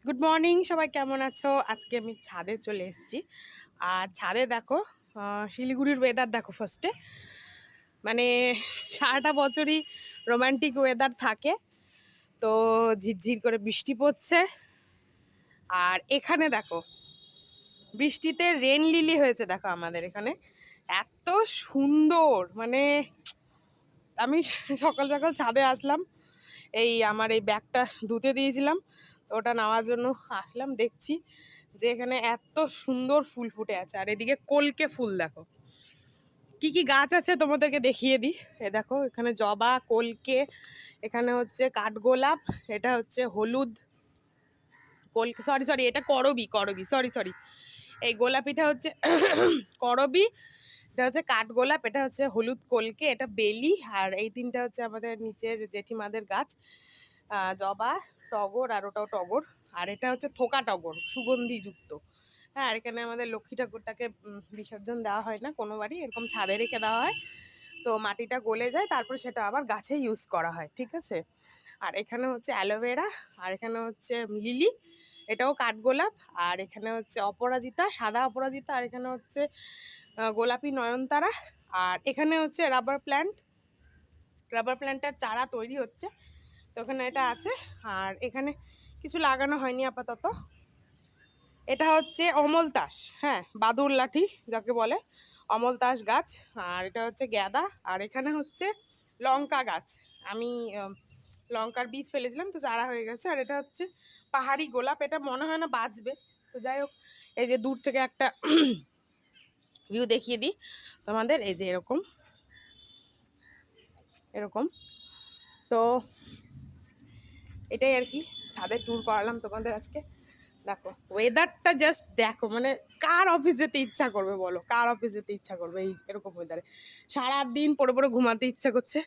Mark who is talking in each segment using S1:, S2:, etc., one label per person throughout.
S1: Good morning সবাই, কেমন আছো? আজকে আমি ছাদে চলে এসেছি। আর ছাদে দেখো, শিলিগুড়ির ওয়েদার দেখো। ফার্স্টে মানে সারাটা বছরই রোমান্টিক ওয়েদার থাকে, তো ঝিরঝির করে বৃষ্টি পড়ছে। আর এখানে দেখো, বৃষ্টিতে রেন লিলি হয়েছে দেখো আমাদের এখানে, এত সুন্দর। মানে আমি সকাল সকাল ছাদে আসলাম, এই আমার এই ব্যাগটা ধুতে দিয়েছিলাম, তো ওটা নেওয়ার জন্য আসলাম। দেখছি যে এখানে এত সুন্দর ফুল ফুটে আছে। আর এদিকে কলকে ফুল দেখো, কি কি গাছ আছে তোমাদেরকে দেখিয়ে দিই। এ দেখো, এখানে জবা, কলকে, এখানে হচ্ছে কাঠগোলাপ, এটা হচ্ছে হলুদ কলকে, সরি সরি এটা করবি, করবি, সরি সরি, এই গোলাপিটা হচ্ছে করবি, এটা হচ্ছে কাঠগোলাপ, এটা হচ্ছে হলুদ কলকে, এটা বেলি। আর এই তিনটা হচ্ছে আমাদের নিচের জেঠিমাদের গাছ, জবা, টগর, আর ওটাও টগর। আর এটা হচ্ছে থোকা টগর, সুগন্ধি যুক্ত। হ্যাঁ, আর এখানে আমাদের লক্ষ্মী ঠাকুরটাকে বিসর্জন দেওয়া হয় না কোনো বাড়ি, এরকম ছাদে রেখে দেওয়া হয়, তো মাটিটা গলে যায়, তারপর সেটা আবার গাছে ইউজ করা হয়, ঠিক আছে। আর এখানে হচ্ছে অ্যালোভেরা, আর এখানে হচ্ছে লিলি, এটাও কাঠগোলাপ। আর এখানে হচ্ছে অপরাজিতা, সাদা অপরাজিতা। আর এখানে হচ্ছে গোলাপি নয়নতারা। আর এখানে হচ্ছে রাবার প্ল্যান্ট, রাবার প্ল্যান্টের চারা তৈরি হচ্ছে, তো ওখানে এটা আছে। আর এখানে কিছু লাগানো হয়নি আপাতত। এটা হচ্ছে অমলতাস, হ্যাঁ, বাদুর লাঠি যাকে বলে, অমলতাস গাছ। আর এটা হচ্ছে গ্যাদা। আর এখানে হচ্ছে লঙ্কা গাছ, আমি লঙ্কার বীজ ফেলেছিলাম, তো চারা হয়ে গেছে। আর এটা হচ্ছে পাহাড়ি গোলাপ, এটা মনে হয় না বাঁচবে, তো যাই হোক। এই যে দূর থেকে একটা ভিউ দেখিয়ে দিই তোমাদের, এই যে এরকম এরকম। তো এটাই আর কি, ছাদের ট্যুর করালাম তোমাদের আজকে। দেখো ওয়েদারটা জাস্ট দেখো, মানে কার অফিস যেতে ইচ্ছা করবে বলো, কার অফিস যেতে ইচ্ছা করবে এই এরকম ওয়েদারে? সারাদিন পরে পরে ঘুমাতে ইচ্ছা করছে,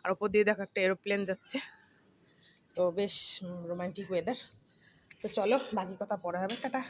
S1: আর ওপর দিয়ে দেখো একটা এরোপ্লেন যাচ্ছে, তো বেশ রোমান্টিক ওয়েদার। তো চলো, বাকি কথা পরে হবে, টাটা।